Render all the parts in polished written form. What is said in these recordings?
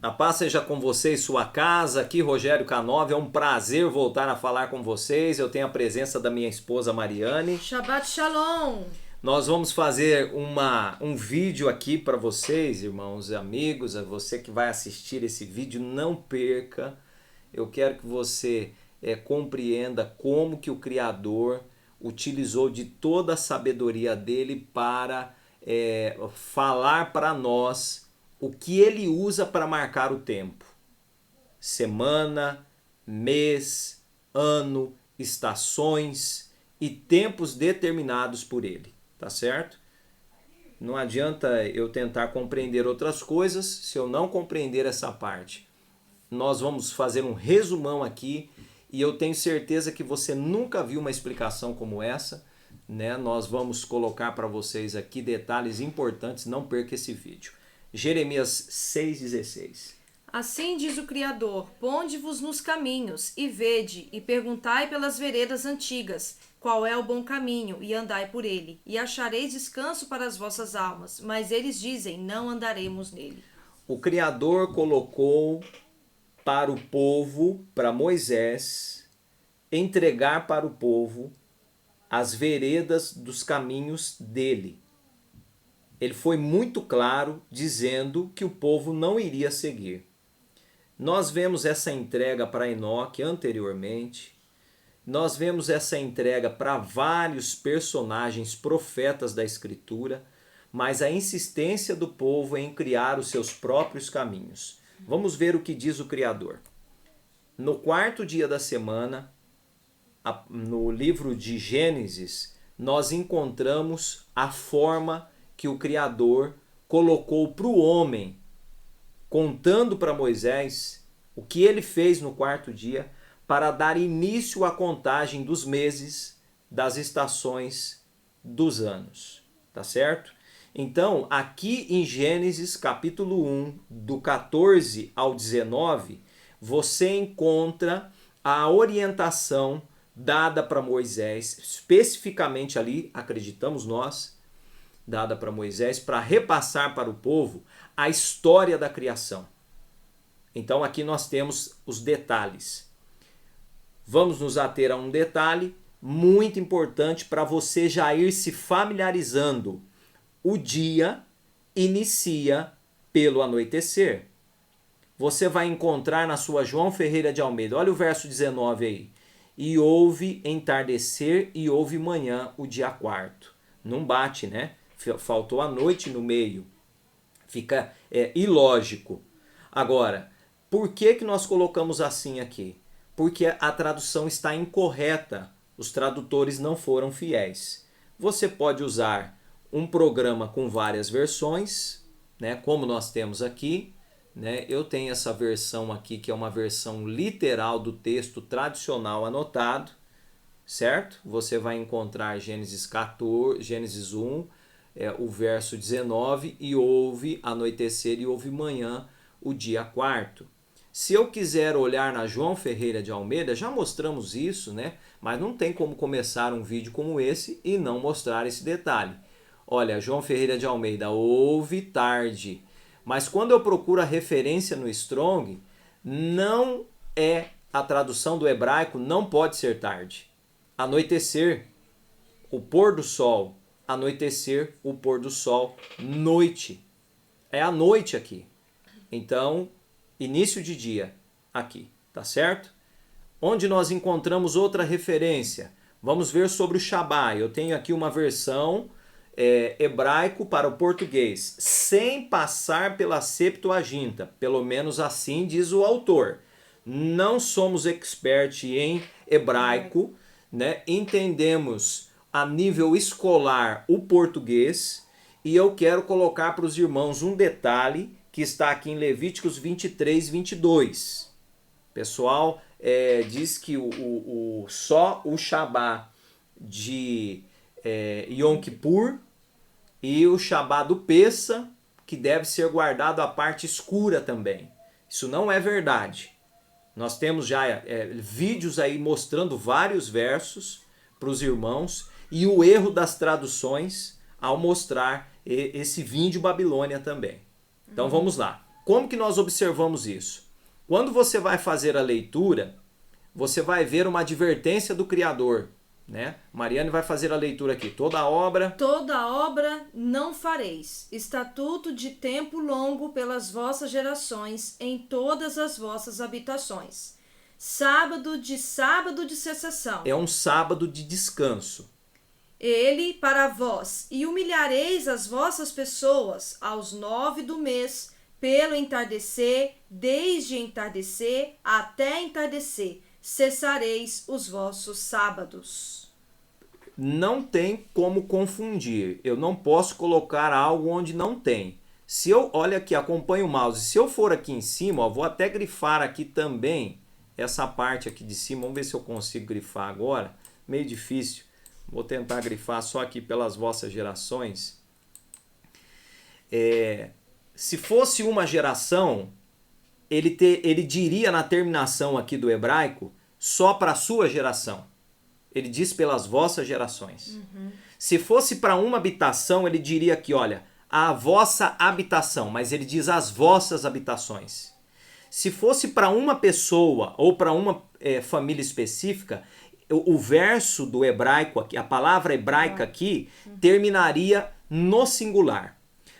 A paz seja com você e sua casa. Aqui Rogério K9, é um prazer voltar a falar com vocês. Eu tenho a presença da minha esposa Mariane. Shabbat Shalom! Nós vamos fazer um vídeo aqui para vocês, irmãos e amigos. A você que vai assistir esse vídeo, não perca. Eu quero que você compreenda como que o Criador utilizou de toda a sabedoria dele para falar para nós o que ele usa para marcar o tempo. Semana, mês, ano, estações e tempos determinados por ele, tá certo? Não adianta eu tentar compreender outras coisas se eu não compreender essa parte. Nós vamos fazer um resumão aqui e eu tenho certeza que você nunca viu uma explicação como essa, né? Nós vamos colocar para vocês aqui detalhes importantes, não perca esse vídeo. Jeremias 6,16. Assim diz o Criador: ponde-vos nos caminhos, e vede, e perguntai pelas veredas antigas, qual é o bom caminho, e andai por ele, e achareis descanso para as vossas almas. Mas eles dizem: não andaremos nele. O Criador colocou para o povo, para Moisés, entregar para o povo as veredas dos caminhos dele. Ele foi muito claro dizendo que o povo não iria seguir. Nós vemos essa entrega para Enoque anteriormente. Nós vemos essa entrega para vários personagens profetas da Escritura, mas a insistência do povo em criar os seus próprios caminhos. Vamos ver o que diz o Criador. No quarto dia da semana, no livro de Gênesis, nós encontramos a forma que o Criador colocou para o homem, contando para Moisés o que ele fez no quarto dia para dar início à contagem dos meses, das estações, dos anos. Tá certo? Então, aqui em Gênesis capítulo 1, do 14 ao 19, você encontra a orientação dada para Moisés, especificamente ali, acreditamos nós, dada para Moisés, para repassar para o povo a história da criação. Então aqui nós temos os detalhes. Vamos nos ater a um detalhe muito importante para você já ir se familiarizando. O dia inicia pelo anoitecer. Você vai encontrar na sua João Ferreira de Almeida, olha o verso 19 aí. E houve entardecer e houve manhã o dia quarto. Não bate, né? Faltou a noite no meio. Fica ilógico. Agora, por que nós colocamos assim aqui? Porque a tradução está incorreta. Os tradutores não foram fiéis. Você pode usar um programa com várias versões, né? Como nós temos aqui, né? Eu tenho essa versão aqui, que é uma versão literal do texto tradicional anotado, certo? Você vai encontrar Gênesis 14, Gênesis 1, o verso 19, e houve anoitecer e houve manhã o dia quarto. Se eu quiser olhar na João Ferreira de Almeida, já mostramos isso, né? Mas não tem como começar um vídeo como esse e não mostrar esse detalhe. Olha, João Ferreira de Almeida, houve tarde. Mas quando eu procuro a referência no Strong, não é a tradução do hebraico, não pode ser tarde. Anoitecer, o pôr do sol. Anoitecer, o pôr do sol, noite. É a noite aqui. Então, início de dia aqui, tá certo? Onde nós encontramos outra referência? Vamos ver sobre o Shabá. Eu tenho aqui uma versão hebraico para o português, sem passar pela Septuaginta. Pelo menos assim diz o autor. Não somos expert em hebraico, né? Entendemos a nível escolar o português, e eu quero colocar para os irmãos um detalhe que está aqui em Levíticos 23, 22. Pessoal, diz que só o Shabá de Yom Kippur e o Shabá do Pessa, que deve ser guardado a parte escura também. Isso não é verdade. Nós temos já vídeos aí mostrando vários versos para os irmãos, e o erro das traduções ao mostrar esse vinho de Babilônia também. Então vamos lá. Como que nós observamos isso? Quando você vai fazer a leitura, você vai ver uma advertência do Criador, né? Mariane vai fazer a leitura aqui. Toda obra não fareis, estatuto de tempo longo pelas vossas gerações em todas as vossas habitações. Sábado de cessação. É um sábado de descanso. Ele para vós, e humilhareis as vossas pessoas aos 9 do mês, pelo entardecer, desde entardecer até entardecer, cessareis os vossos sábados. Não tem como confundir. Eu não posso colocar algo onde não tem. Se eu, olha aqui, acompanho o mouse. Se eu for aqui em cima, ó, vou até grifar aqui também essa parte aqui de cima. Vamos ver se eu consigo grifar agora. Meio difícil. Vou tentar grifar só aqui pelas vossas gerações. Se fosse uma geração, ele diria na terminação aqui do hebraico só para a sua geração. Ele diz pelas vossas gerações. Se fosse para uma habitação, ele diria aqui, olha, a vossa habitação, mas ele diz as vossas habitações. Se fosse para uma pessoa ou para uma família específica, o verso do hebraico aqui, a palavra hebraica aqui, terminaria no singular.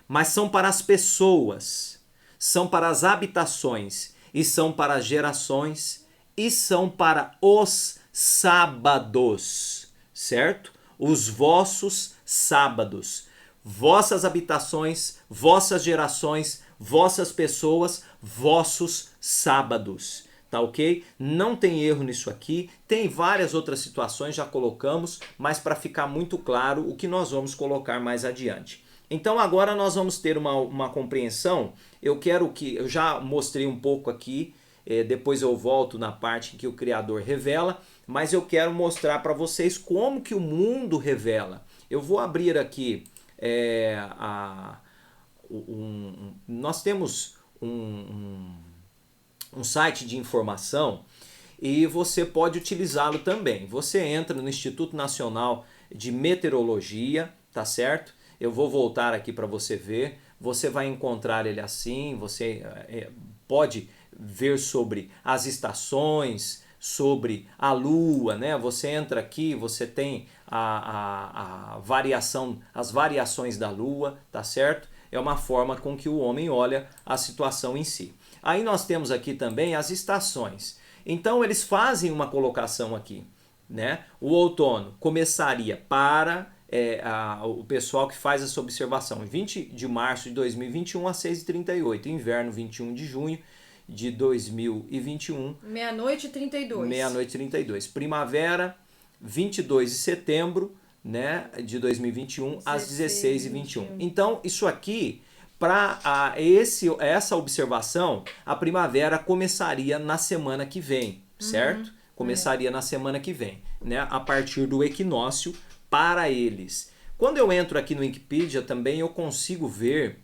Mas são para as pessoas, são para as habitações, e são para as gerações, e são para os sábados, certo? Os vossos sábados, vossas habitações, vossas gerações, vossas pessoas, vossos sábados. Tá ok? Não tem erro nisso aqui. Tem várias outras situações, já colocamos, mas para ficar muito claro o que nós vamos colocar mais adiante. Então agora nós vamos ter uma compreensão. Eu já mostrei um pouco aqui, depois eu volto na parte que o Criador revela, mas eu quero mostrar para vocês como que o mundo revela. Eu vou abrir aqui, nós temos um site de informação e você pode utilizá-lo também. Você entra no Instituto Nacional de Meteorologia, tá certo? Eu vou voltar aqui para você ver. Você vai encontrar ele assim, você pode ver sobre as estações, sobre a lua, né? Você entra aqui, você tem a variação, as variações da lua, tá certo? É uma forma com que o homem olha a situação em si. Aí nós temos aqui também as estações. Então eles fazem uma colocação aqui, né? O outono começaria para o pessoal que faz essa observação, 20 de março de 2021 às 6h38, inverno 21 de junho de 2021. Meia-noite e 32. Meia-noite e 32. Primavera, 22 de setembro, né, de 2021 às 16h21. Então, isso aqui, para essa observação, a primavera começaria na semana que vem, certo? Começaria na semana que vem, né, a partir do equinócio para eles. Quando eu entro aqui no Wikipedia também eu consigo ver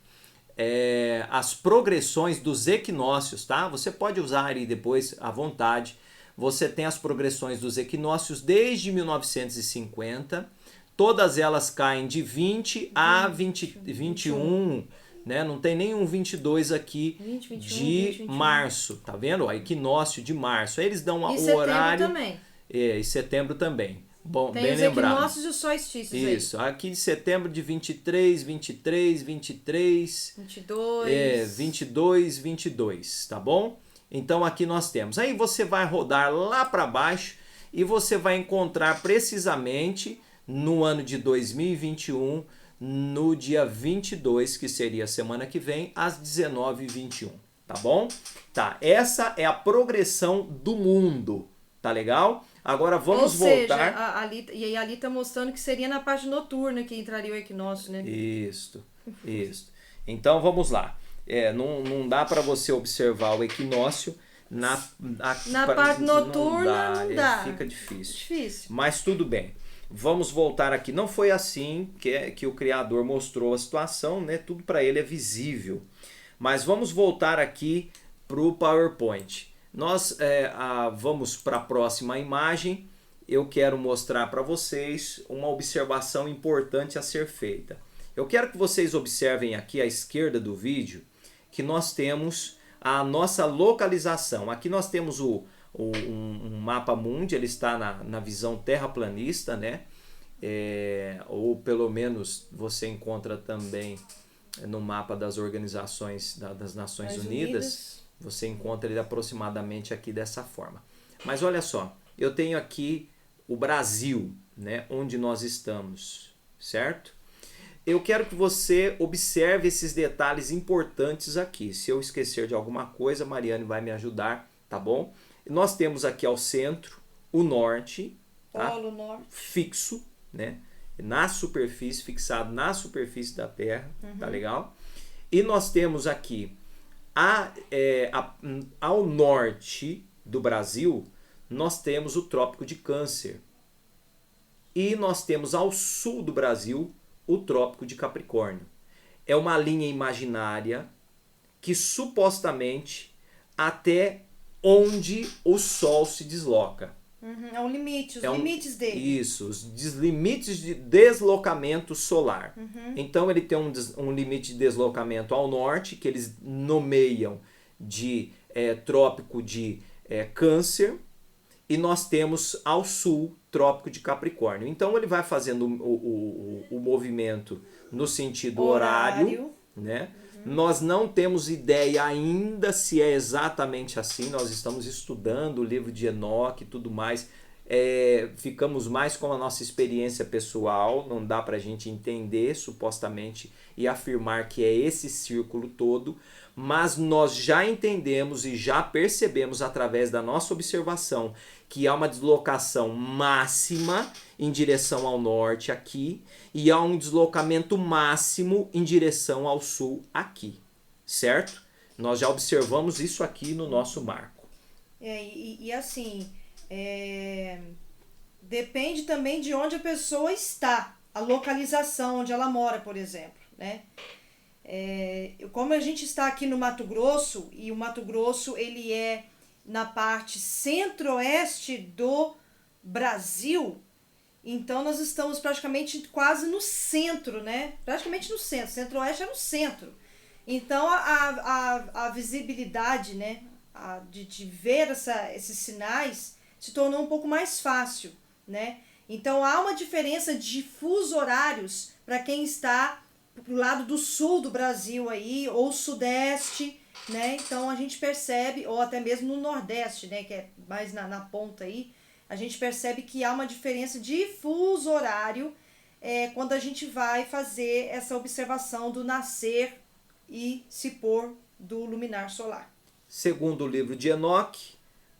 as progressões dos equinócios, tá? Você pode usar aí depois à vontade. Você tem as progressões dos equinócios desde 1950. Todas elas caem de 20 a 21, né? Não tem nenhum 22 aqui 20, março, tá vendo? O equinócio de março. Aí eles dão o horário. Também. E setembro também. Bom, tem bem os lembrado. equinócios e os solstícios aí. Isso, aqui de setembro de 23, 22, 22, tá bom? Então aqui nós temos. Aí você vai rodar lá para baixo e você vai encontrar precisamente no ano de 2021, no dia 22, que seria a semana que vem, às 19h21, tá bom? Tá, essa é a progressão do mundo, tá legal? Agora vamos voltar. E ali está mostrando que seria na parte noturna que entraria o equinócio, né? Isso. Então vamos lá. Não dá para você observar o equinócio na parte noturna. Não dá. Fica difícil. Mas tudo bem. Vamos voltar aqui. Não foi assim que o Criador mostrou a situação, né? Tudo para ele é visível. Mas vamos voltar aqui para o PowerPoint. Nós vamos para a próxima imagem. Eu quero mostrar para vocês uma observação importante a ser feita. Eu quero que vocês observem aqui à esquerda do vídeo. que nós temos a nossa localização. Aqui nós temos um mapa mundi, ele está na visão terraplanista, né? Ou pelo menos você encontra também no mapa das organizações das Nações Unidas, você encontra ele aproximadamente aqui dessa forma. Mas olha só, eu tenho aqui o Brasil, né, onde nós estamos, certo? Eu quero que você observe esses detalhes importantes aqui. Se eu esquecer de alguma coisa, a Mariane vai me ajudar, tá bom? Nós temos aqui ao centro o norte, tá? Polo Norte. Fixo, né? Na superfície, fixado na superfície da Terra, tá legal? E nós temos aqui ao norte do Brasil, nós temos o Trópico de Câncer. E nós temos ao sul do Brasil o Trópico de Capricórnio. É uma linha imaginária que supostamente até onde o Sol se desloca. É um limite, os limites dele. Isso, os limites de deslocamento solar. Então ele tem um limite de deslocamento ao norte, que eles nomeiam de Trópico de Câncer, e nós temos ao sul Trópico de Capricórnio. Então ele vai fazendo o movimento no sentido horário, né? Nós não temos ideia ainda se é exatamente assim, nós estamos estudando o livro de Enoque e tudo mais, ficamos mais com a nossa experiência pessoal, não dá para a gente entender supostamente e afirmar que é esse círculo todo, mas nós já entendemos e já percebemos através da nossa observação que há uma deslocação máxima em direção ao norte aqui e há um deslocamento máximo em direção ao sul aqui, certo? Nós já observamos isso aqui no nosso marco. Assim, depende também de onde a pessoa está, a localização onde ela mora, por exemplo, né? Como a gente está aqui no Mato Grosso, e o Mato Grosso ele é na parte centro-oeste do Brasil, então nós estamos praticamente quase no centro, né? Praticamente no centro, centro-oeste é no centro. Então a visibilidade, né, de ver esses sinais se tornou um pouco mais fácil, né? Então há uma diferença de fuso horários para quem está pro lado do sul do Brasil aí, ou sudeste, né? Então a gente percebe, ou até mesmo no nordeste, né, que é mais na ponta aí, a gente percebe que há uma diferença de fuso horário quando a gente vai fazer essa observação do nascer e se pôr do luminar solar. Segundo o livro de Enoque,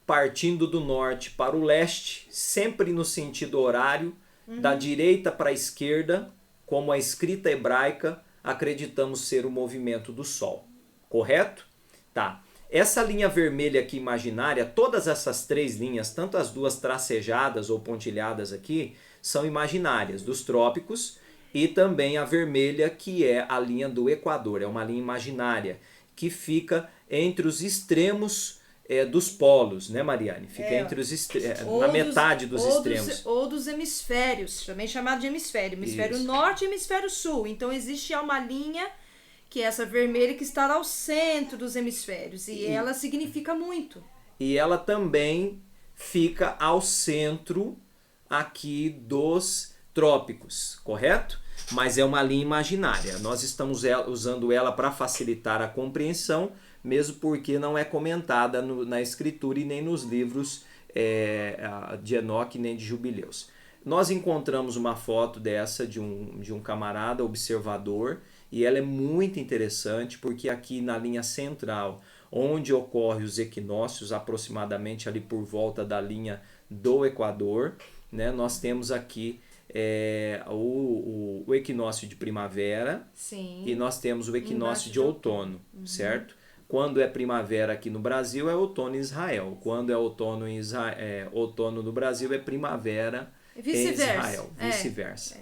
partindo do norte para o leste, sempre no sentido horário, da direita para a esquerda, como a escrita hebraica, acreditamos ser o movimento do Sol. Correto? Tá. Essa linha vermelha aqui imaginária, todas essas três linhas, tanto as duas tracejadas ou pontilhadas aqui, são imaginárias, dos trópicos, e também a vermelha que é a linha do Equador, é uma linha imaginária, que fica entre os extremos dos polos, né, Mariane? Fica entre os na metade dos extremos. Ou dos hemisférios, também chamado de hemisfério. Hemisfério Isso. norte e hemisfério sul. Então existe uma linha, que é essa vermelha, que está ao centro dos hemisférios. E ela significa muito. E ela também fica ao centro aqui dos trópicos, correto? Mas é uma linha imaginária. Nós estamos usando ela para facilitar a compreensão, mesmo porque não é comentada na escritura e nem nos livros de Enoque nem de Jubileus. Nós encontramos uma foto dessa de um camarada observador e ela é muito interessante porque aqui na linha central, onde ocorrem os equinócios, aproximadamente ali por volta da linha do Equador, né, nós temos aqui o equinócio de primavera. Sim. E nós temos o equinócio de outono, certo? Quando é primavera aqui no Brasil, é outono em Israel. Quando é outono outono no Brasil, é primavera em Israel. Vice-versa.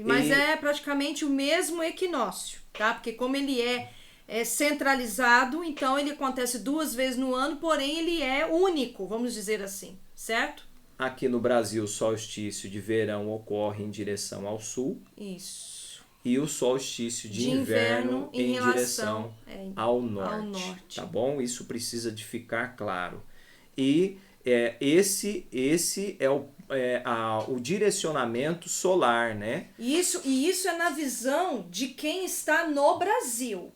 Mas é praticamente o mesmo equinócio, tá? Porque como ele é centralizado, então ele acontece 2 vezes no ano, porém ele é único, vamos dizer assim, certo? Aqui no Brasil, o solstício de verão ocorre em direção ao sul. Isso. e o solstício de inverno em direção ao norte. Tá bom? Isso precisa de ficar claro. E esse é o direcionamento solar, né? E isso é na visão de quem está no Brasil.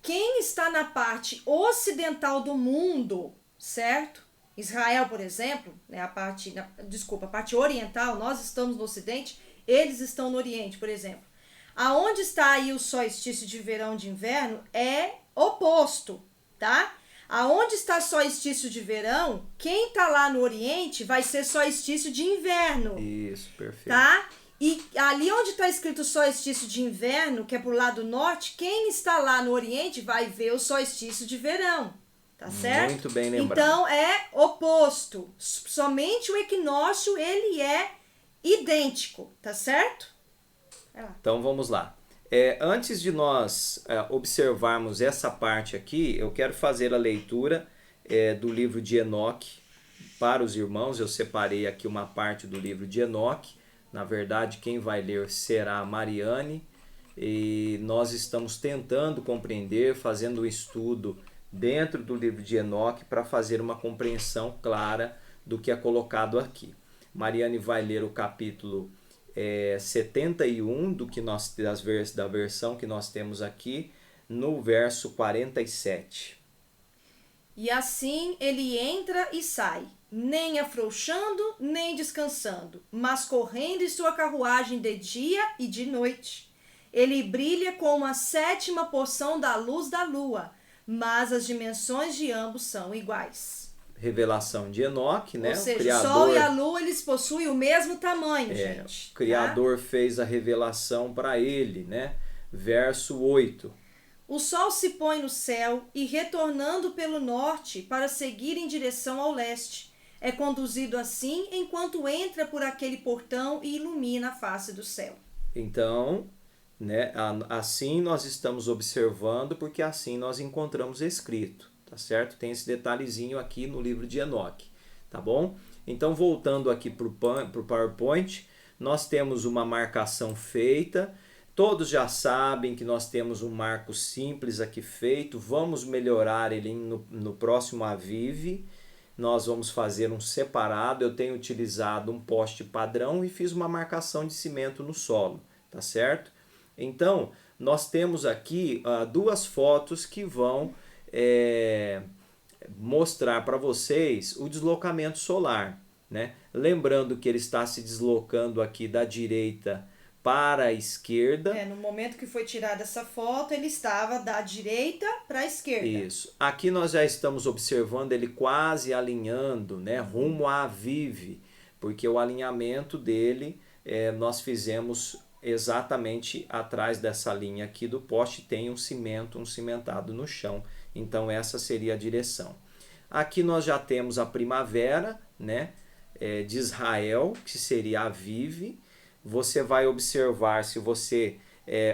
Quem está na parte ocidental do mundo, certo? Israel, por exemplo, né, a parte oriental, nós estamos no ocidente, eles estão no oriente, por exemplo. Aonde está aí o solstício de verão de inverno é oposto, tá? Aonde está solstício de verão, quem está lá no oriente vai ser solstício de inverno. Isso, perfeito. Tá? E ali onde está escrito solstício de inverno, que é pro lado norte, quem está lá no oriente vai ver o solstício de verão. Tá certo? Muito bem lembrado. Então é oposto. Somente o equinócio ele é idêntico, tá certo? Então vamos lá. Antes de nós observarmos essa parte aqui, eu quero fazer a leitura do livro de Enoque para os irmãos. Eu separei aqui uma parte do livro de Enoque. Na verdade, quem vai ler será a Mariane. E nós estamos tentando compreender, fazendo um estudo dentro do livro de Enoque para fazer uma compreensão clara do que é colocado aqui. Mariane vai ler o capítulo 71 da versão que nós temos aqui, no verso 47. E assim ele entra e sai, nem afrouxando, nem descansando, mas correndo em sua carruagem de dia e de noite. Ele brilha como a 7ª porção da luz da lua, mas as dimensões de ambos são iguais. Revelação de Enoque, né? Ou seja, o Criador, o Sol e a Lua eles possuem o mesmo tamanho, gente. O Criador fez a revelação para ele, né? Verso 8. O Sol se põe no céu e, retornando pelo norte para seguir em direção ao leste, é conduzido assim enquanto entra por aquele portão e ilumina a face do céu. Então, né? Assim nós estamos observando, porque assim nós encontramos escrito. Tá certo? Tem esse detalhezinho aqui no livro de Enoque, tá bom? Então, voltando aqui para o PowerPoint, nós temos uma marcação feita. Todos já sabem que nós temos um marco simples aqui feito. Vamos melhorar ele no próximo Avive. Nós vamos fazer um separado. Eu tenho utilizado um poste padrão e fiz uma marcação de cimento no solo, tá certo? Então, nós temos aqui duas fotos que vão mostrar para vocês o deslocamento solar, né? Lembrando que ele está se deslocando aqui da direita para a esquerda. No momento que foi tirada essa foto, ele estava da direita para a esquerda. Isso. Aqui nós já estamos observando ele quase alinhando, né, rumo à Avive, porque o alinhamento dele nós fizemos exatamente atrás dessa linha aqui do poste, tem um cimentado no chão. Então essa seria a direção. Aqui nós já temos a primavera, né, de Israel, que seria a Avive. Você vai observar, se você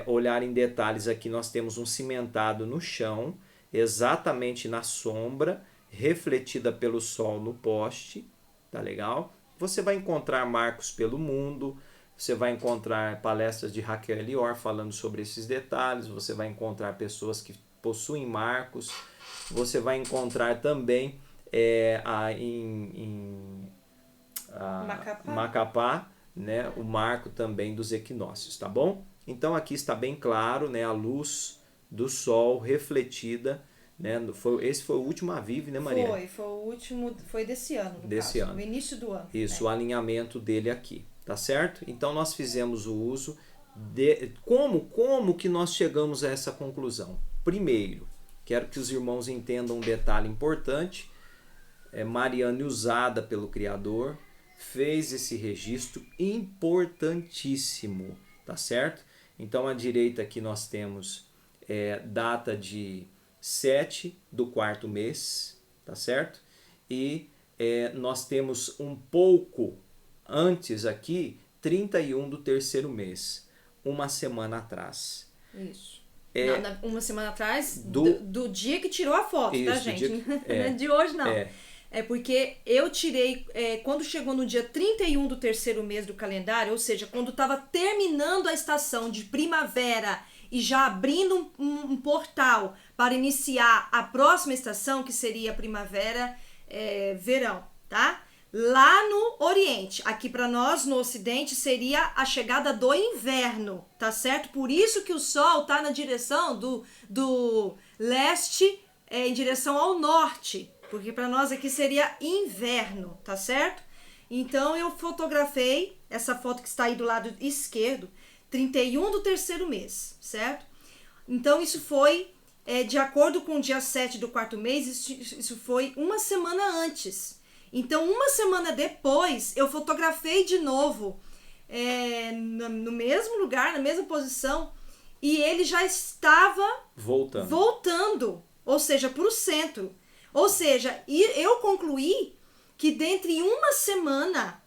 olhar em detalhes aqui, nós temos um cimentado no chão, exatamente na sombra, refletida pelo sol no poste, tá legal? Você vai encontrar marcos pelo mundo, você vai encontrar palestras de Raquel Elior falando sobre esses detalhes, você vai encontrar pessoas que possuem marcos, você vai encontrar também em Macapá, né, o marco também dos equinócios, tá bom? Então aqui está bem claro, né, a luz do sol refletida, né, esse foi o último Avive, né, Maria? Foi o último, foi desse ano, no início do ano. Isso, o alinhamento dele aqui, tá certo? Então nós fizemos o uso de... Como que nós chegamos a essa conclusão? Primeiro, quero que os irmãos entendam um detalhe importante. Mariane, usada pelo Criador, fez esse registro importantíssimo, tá certo? Então, à direita aqui nós temos data de 7 do 4º mês, tá certo? E nós temos um pouco antes aqui, 31 do 3º mês, uma semana atrás. Isso. Uma semana atrás do dia que tirou a foto, isso, tá, gente? De hoje não. É porque eu tirei, quando chegou no dia 31 do terceiro mês do calendário, ou seja, quando estava terminando a estação de primavera e já abrindo um portal para iniciar a próxima estação, que seria primavera, verão, tá? Lá no Oriente, aqui para nós no Ocidente seria a chegada do inverno, tá certo? Por isso que o Sol tá na direção do leste, em direção ao norte, porque para nós aqui seria inverno, tá certo? Então eu fotografei essa foto que está aí do lado esquerdo, 31 do terceiro mês, certo? Então isso foi, de acordo com o dia 7 do quarto mês, isso foi uma semana antes. Então, uma semana depois, eu fotografei de novo, no mesmo lugar, na mesma posição, e ele já estava voltando, ou seja, para o centro. Ou seja, eu concluí que dentre uma semana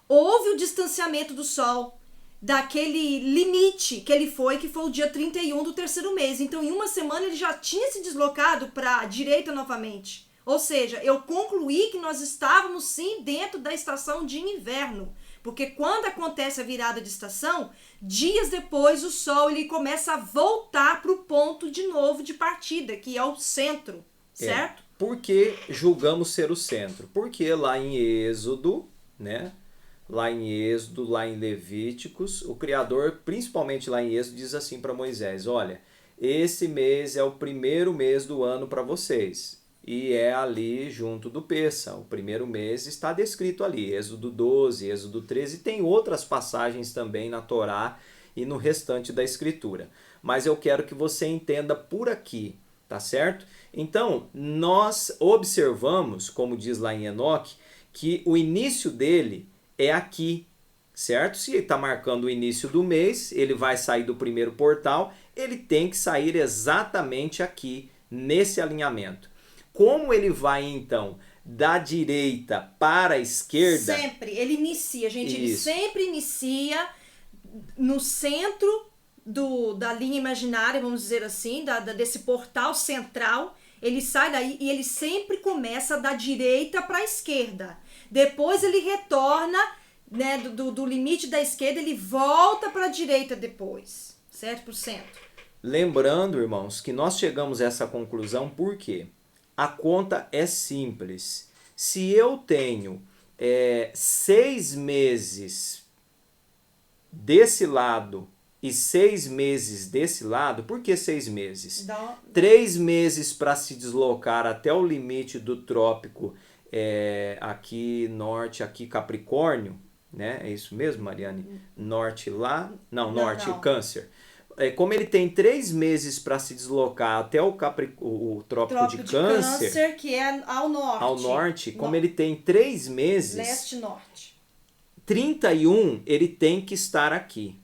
houve o distanciamento do Sol daquele limite que ele foi, que foi o dia 31 do terceiro mês. Então, em uma semana, ele já tinha se deslocado para a direita novamente. Ou seja, eu concluí que nós estávamos sim dentro da estação de inverno, porque quando acontece a virada de estação, dias depois o Sol ele começa a voltar para o ponto de novo de partida, que é o centro, certo? Por que julgamos ser o centro? Porque lá em Êxodo, né? Lá em Êxodo, lá em Levíticos, o Criador, principalmente lá em Êxodo, diz assim para Moisés: olha, esse mês é o primeiro mês do ano para vocês. E é ali junto do Pêssah. O primeiro mês está descrito ali, Êxodo 12, Êxodo 13, e tem outras passagens também na Torá e no restante da Escritura. Mas eu quero que você entenda por aqui, tá certo? Então, nós observamos, como diz lá em Enoque, que o início dele é aqui, certo? Se ele está marcando o início do mês, ele vai sair do primeiro portal, ele tem que sair exatamente aqui, nesse alinhamento. Como ele vai, então, da direita para a esquerda... Sempre, ele inicia, gente, ele sempre inicia no centro da linha imaginária, vamos dizer assim, desse portal central, ele sai daí e ele sempre começa da direita para a esquerda. Depois ele retorna, né, do limite da esquerda, ele volta para a direita depois, certo? Pro centro. Lembrando, irmãos, que nós chegamos a essa conclusão por quê? A conta é simples. Se eu tenho 6 meses desse lado e 6 meses desse lado, por que 6 meses? 3 meses para se deslocar até o limite do trópico aqui norte, aqui Capricórnio, né? É isso mesmo, Mariane? Norte lá? Não, norte Câncer. Como ele tem 3 meses para se deslocar até o trópico de Câncer, que é ao norte. Ao norte, como ele tem 3 meses... Leste-norte. 31, ele tem que estar aqui,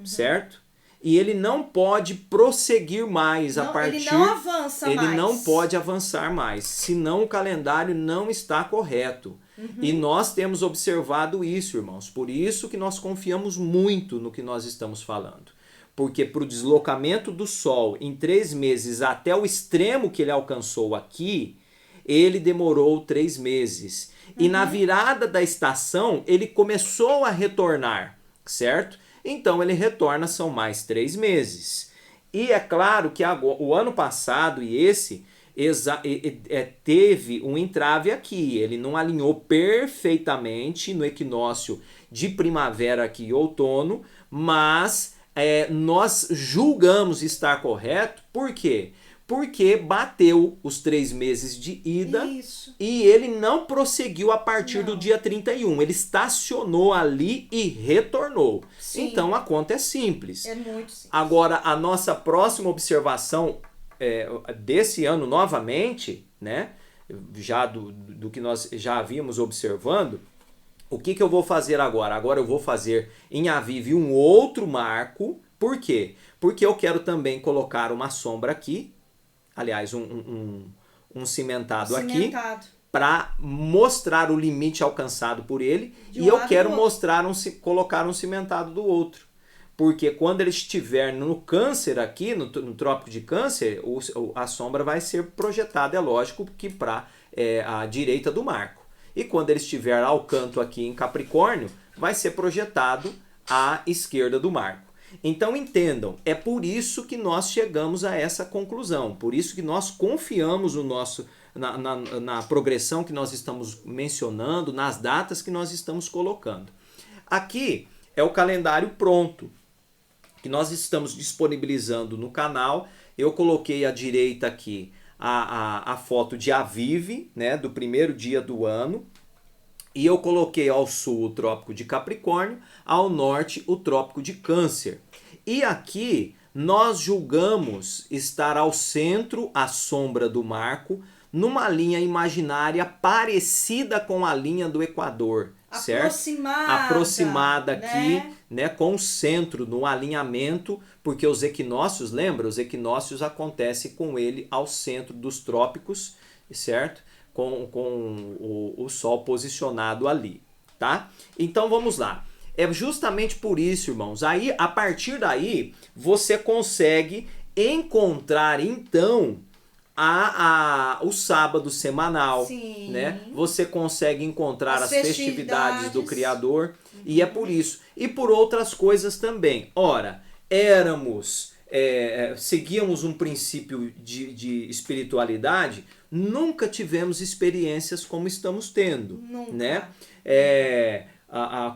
certo? E ele não pode prosseguir mais a partir... Ele não avança mais. Ele não pode avançar mais, senão o calendário não está correto. E nós temos observado isso, irmãos. Por isso que nós confiamos muito no que nós estamos falando. Porque para o deslocamento do Sol em 3 meses até o extremo que ele alcançou aqui, ele demorou 3 meses. E na virada da estação, ele começou a retornar, certo? Então ele retorna, são mais 3 meses. E é claro que agora, o ano passado e esse teve um entrave aqui. Ele não alinhou perfeitamente no equinócio de primavera aqui e outono, mas... nós julgamos estar correto, por quê? Porque bateu os 3 meses de ida. Isso. E ele não prosseguiu a partir do dia 31. Ele estacionou ali e retornou. Sim. Então a conta é simples. É muito simples. Agora, a nossa próxima observação desse ano novamente, né, já do que nós já havíamos observando, o que eu vou fazer agora? Agora eu vou fazer em Aviv um outro marco. Por quê? Porque eu quero também colocar uma sombra aqui. Aliás, um cimentado aqui. Para mostrar o limite alcançado por ele. E eu quero colocar um cimentado do outro. Porque quando ele estiver no Câncer aqui, no trópico de Câncer, a sombra vai ser projetada. É lógico que para à direita do marco. E quando ele estiver ao canto aqui em Capricórnio, vai ser projetado à esquerda do marco. Então entendam, é por isso que nós chegamos a essa conclusão, por isso que nós confiamos no na progressão que nós estamos mencionando, nas datas que nós estamos colocando. Aqui é o calendário pronto, que nós estamos disponibilizando no canal. Eu coloquei à direita aqui a foto de Aviv, né, do primeiro dia do ano, e eu coloquei ao sul o Trópico de Capricórnio, ao norte o Trópico de Câncer. E aqui nós julgamos estar ao centro, à sombra do marco, numa linha imaginária parecida com a linha do Equador, certo? Aproximada aqui, né, com o centro no alinhamento, porque os equinócios, lembra? Os equinócios acontecem com ele ao centro dos trópicos, certo? Com o Sol posicionado ali, tá? Então vamos lá. É justamente por isso, irmãos, aí a partir daí você consegue encontrar então o sábado semanal, Sim. né? Você consegue encontrar as festividades do Criador, e é por isso. E por outras coisas também. Ora, seguíamos um princípio de espiritualidade, nunca tivemos experiências como estamos tendo, nunca. Né?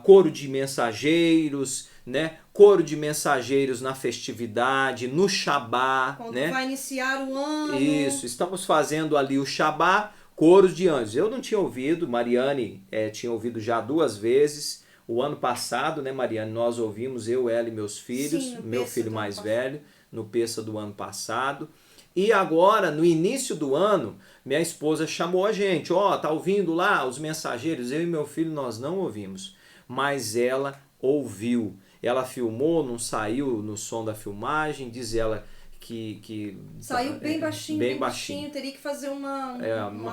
Coro de mensageiros, né? Coro de mensageiros na festividade, no Shabá. Quando né? vai iniciar o ano. Isso, estamos fazendo ali o Shabá, coros de anjos. Eu não tinha ouvido, Mariane tinha ouvido já 2 vezes. O ano passado, né, Mariane, nós ouvimos, eu, ela e meus filhos, Sim, meu filho mais velho, no Pessa do ano passado. E agora, no início do ano, minha esposa chamou a gente, tá ouvindo lá os mensageiros? Eu e meu filho, nós não ouvimos, mas ela ouviu. Ela filmou, não saiu no som da filmagem, diz ela que saiu bem baixinho, bem baixinho, teria que fazer uma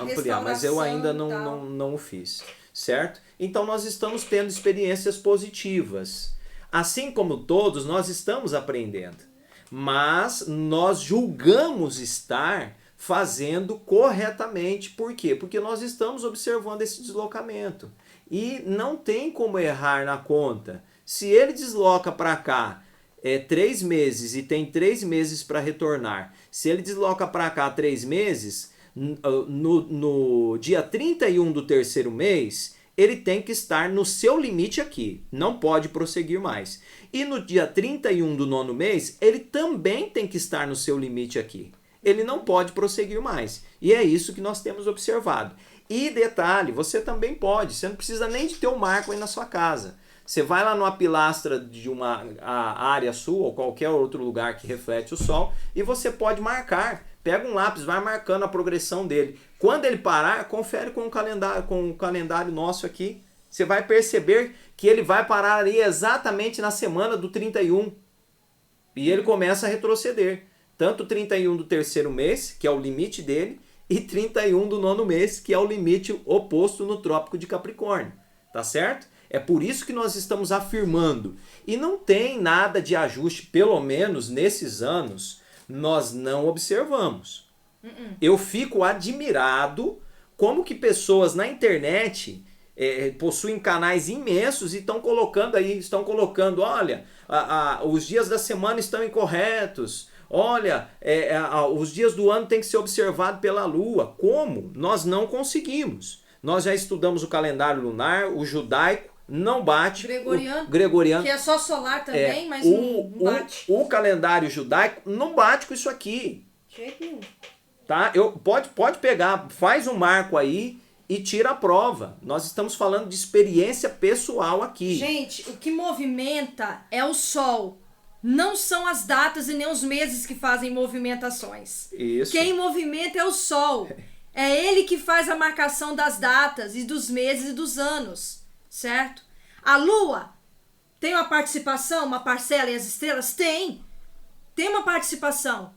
ampliar, mas eu ainda não o fiz, certo? Então nós estamos tendo experiências positivas. Assim como todos, nós estamos aprendendo. Mas nós julgamos estar fazendo corretamente. Por quê? Porque nós estamos observando esse deslocamento. E não tem como errar na conta. Se ele desloca para cá 3 meses e tem 3 meses para retornar, se ele desloca para cá 3 meses, no dia 31 do terceiro mês, ele tem que estar no seu limite aqui, não pode prosseguir mais. E no dia 31 do 9º mês, ele também tem que estar no seu limite aqui. Ele não pode prosseguir mais. E é isso que nós temos observado. E detalhe, você também pode, você não precisa nem de ter um marco aí na sua casa. Você vai lá numa pilastra de uma área sua ou qualquer outro lugar que reflete o sol e você pode marcar. Pega um lápis, vai marcando a progressão dele. Quando ele parar, confere com o calendário nosso aqui. Você vai perceber que ele vai parar ali exatamente na semana do 31. E ele começa a retroceder. Tanto 31 do terceiro mês, que é o limite dele, e 31 do 9º mês, que é o limite oposto no Trópico de Capricórnio. Tá certo? É por isso que nós estamos afirmando. E não tem nada de ajuste, pelo menos nesses anos, nós não observamos. Eu fico admirado como que pessoas na internet possuem canais imensos e estão colocando, olha, os dias da semana estão incorretos, olha, os dias do ano têm que ser observados pela lua. Como? Nós não conseguimos. Nós já estudamos o calendário lunar, o judaico, não bate. Gregoriano, que é só solar também, mas não bate. O calendário judaico não bate com isso aqui. De jeito nenhum. Tá? Pode pegar, faz um marco aí e tira a prova. Nós estamos falando de experiência pessoal aqui. Gente, o que movimenta é o Sol. Não são as datas e nem os meses que fazem movimentações. Isso. Quem movimenta é o Sol. É ele que faz a marcação das datas e dos meses e dos anos. Certo? A Lua tem uma participação, uma parcela, e as estrelas? Tem uma participação.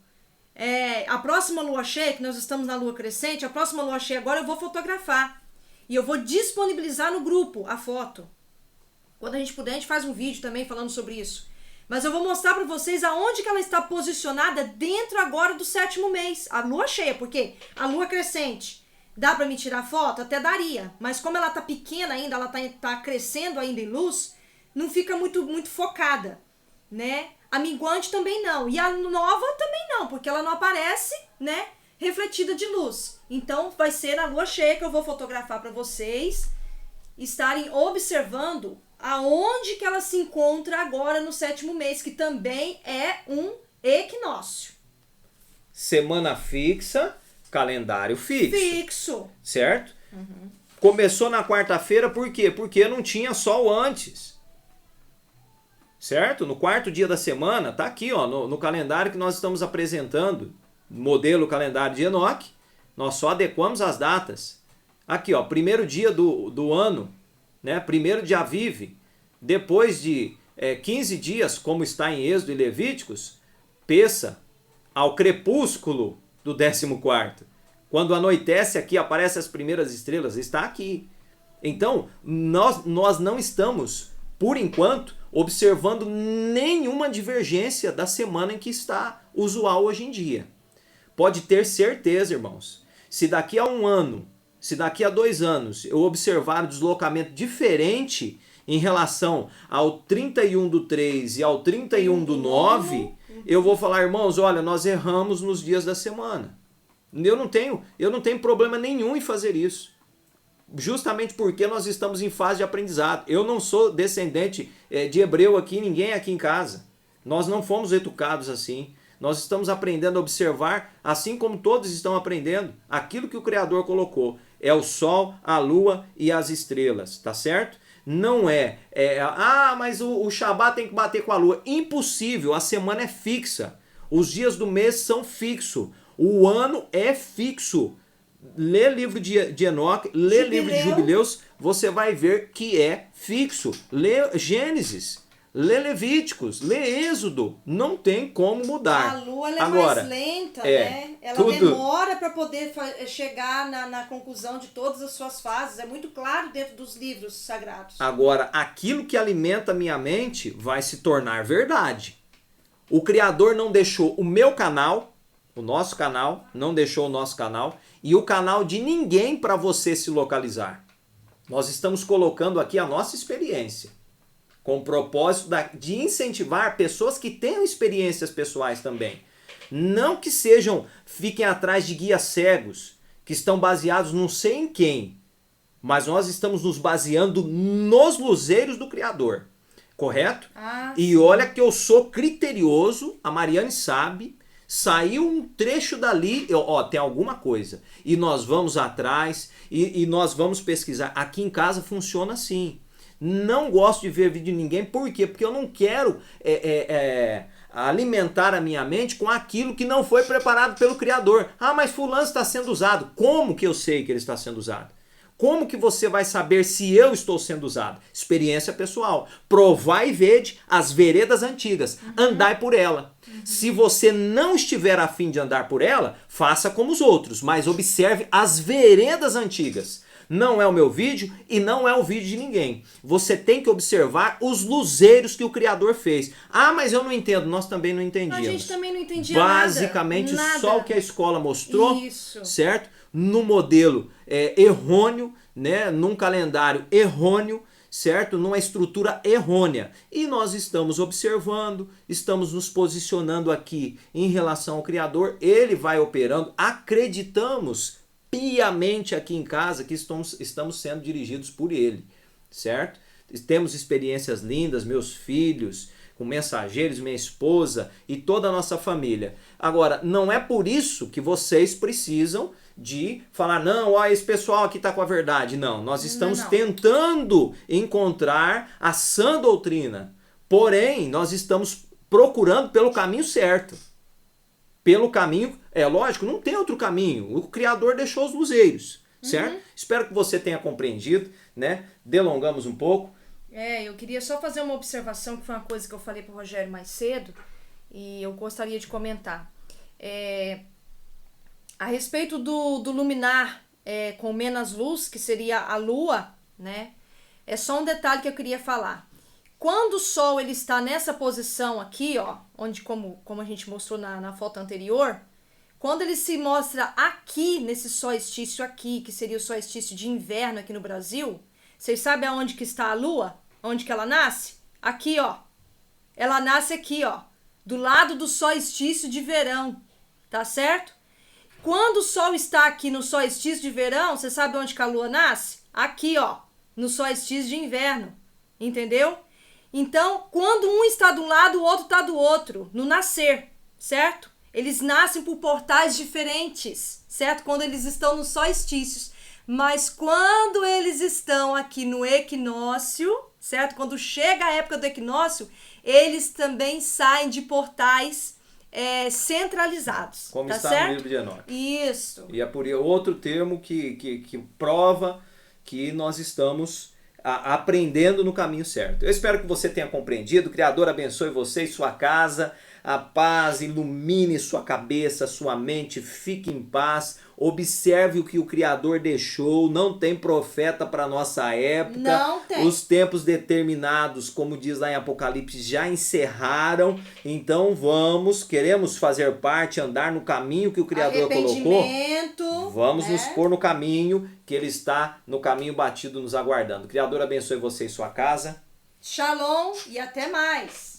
A próxima lua cheia, que nós estamos na lua crescente, a próxima lua cheia agora eu vou fotografar. E eu vou disponibilizar no grupo a foto. Quando a gente puder, a gente faz um vídeo também falando sobre isso. Mas eu vou mostrar para vocês aonde que ela está posicionada dentro agora do 7º mês. A lua cheia, porque a lua crescente Dá pra me tirar foto? Até daria. Mas como ela tá pequena ainda, ela tá crescendo ainda em luz, não fica muito focada, né? A minguante também não. E a nova também não, porque ela não aparece, né? Refletida de luz. Então vai ser na lua cheia que eu vou fotografar para vocês estarem observando aonde que ela se encontra agora no 7º mês, que também é um equinócio. Semana fixa, calendário fixo. Fixo. Certo? Começou na quarta-feira, por quê? Porque não tinha sol antes. Certo? No 4º dia da semana, tá aqui ó, no calendário que nós estamos apresentando, modelo calendário de Enoque, nós só adequamos as datas. Aqui ó, 1º dia do ano, né? 1º de Aviv, depois de 15 dias, como está em Êxodo e Levíticos, Peça, ao crepúsculo do 14º. Quando anoitece aqui, aparecem as primeiras estrelas, está aqui. Então, nós não estamos, por enquanto, observando nenhuma divergência da semana em que está usual hoje em dia. Pode ter certeza, irmãos, se daqui a 1 ano, se daqui a 2 anos eu observar um deslocamento diferente em relação ao 31/3 e ao 31/9, eu vou falar, irmãos, olha, nós erramos nos dias da semana. Eu não tenho problema nenhum em fazer isso. Justamente porque nós estamos em fase de aprendizado. Eu não sou descendente de hebreu aqui, ninguém aqui em casa. Nós não fomos educados assim. Nós estamos aprendendo a observar, assim como todos estão aprendendo, aquilo que o Criador colocou. É o sol, a lua e as estrelas, tá certo? Não mas o Shabat tem que bater com a lua. Impossível, a semana é fixa. Os dias do mês são fixos. O ano é fixo. Lê livro de Enoque, lê livro de Jubileus, você vai ver que é fixo. Lê Gênesis, lê Levíticos, lê Êxodo. Não tem como mudar. A lua ela é mais lenta, né? Ela demora para poder chegar na conclusão de todas as suas fases. É muito claro dentro dos livros sagrados. Agora, aquilo que alimenta a minha mente vai se tornar verdade. O Criador não deixou o meu canal, o nosso canal, não deixou o nosso canal, e o canal de ninguém para você se localizar. Nós estamos colocando aqui a nossa experiência, com o propósito de incentivar pessoas que tenham experiências pessoais também. Não que fiquem atrás de guias cegos, que estão baseados não sei em quem, mas nós estamos nos baseando nos luzeiros do Criador, correto? E olha que eu sou criterioso, a Mariane sabe. Saiu um trecho dali, tem alguma coisa. E nós vamos atrás e nós vamos pesquisar. Aqui em casa funciona assim. Não gosto de ver vídeo de ninguém. Por quê? Porque eu não quero alimentar a minha mente com aquilo que não foi preparado pelo Criador. Mas fulano está sendo usado. Como que eu sei que ele está sendo usado? Como que você vai saber se eu estou sendo usado? Experiência pessoal. Provai e vede as veredas antigas. Andai por ela. Se você não estiver a fim de andar por ela, faça como os outros, mas observe as veredas antigas. Não é o meu vídeo e não é o vídeo de ninguém. Você tem que observar os luzeiros que o Criador fez. Mas eu não entendo. Nós também não entendíamos. A gente também não entendia basicamente nada. Só o que a escola mostrou, Isso. Certo? No modelo errôneo, né? Num calendário errôneo, certo? Numa estrutura errônea. E nós estamos observando, estamos nos posicionando aqui em relação ao Criador. Ele vai operando. Acreditamos piamente aqui em casa que estamos sendo dirigidos por Ele, certo? Temos experiências lindas, meus filhos, com mensageiros, minha esposa e toda a nossa família. Agora, não é por isso que vocês precisam de falar, não, esse pessoal aqui está com a verdade. Não, nós estamos tentando encontrar a sã doutrina. Porém, nós estamos procurando pelo caminho certo. Pelo caminho, lógico, não tem outro caminho. O Criador deixou os luzeiros, certo? Espero que você tenha compreendido, né? Delongamos um pouco. Eu queria só fazer uma observação, que foi uma coisa que eu falei para o Rogério mais cedo, e eu gostaria de comentar. A respeito do luminar com menos luz, que seria a lua, né? É só um detalhe que eu queria falar. Quando o Sol ele está nessa posição aqui, ó, onde como a gente mostrou na foto anterior, quando ele se mostra aqui, nesse solstício aqui, que seria o solstício de inverno aqui no Brasil, vocês sabem aonde que está a Lua? Onde que ela nasce? Aqui, ó. Ela nasce aqui, ó, do lado do solstício de verão, tá certo? Quando o Sol está aqui no solstício de verão, você sabe onde que a Lua nasce? Aqui, ó, no solstício de inverno, entendeu? Então, quando um está de um lado, o outro está do outro, no nascer, certo? Eles nascem por portais diferentes, certo? Quando eles estão nos solstícios. Mas quando eles estão aqui no equinócio, certo? Quando chega a época do equinócio, eles também saem de portais centralizados. Como tá está certo? no livro de Enoque. Isso. E é por outro termo que prova que nós estamos aprendendo no caminho certo. Eu espero que você tenha compreendido. O Criador abençoe você e sua casa. A paz ilumine sua cabeça, sua mente, fique em paz. Observe o que o Criador deixou. Não tem profeta para nossa época. Não tem. Os tempos determinados, como diz lá em Apocalipse, já encerraram. Então queremos fazer parte, andar no caminho que o Criador colocou. Vamos nos pôr no caminho, que Ele está no caminho batido nos aguardando. O Criador abençoe você e sua casa. Shalom e até mais.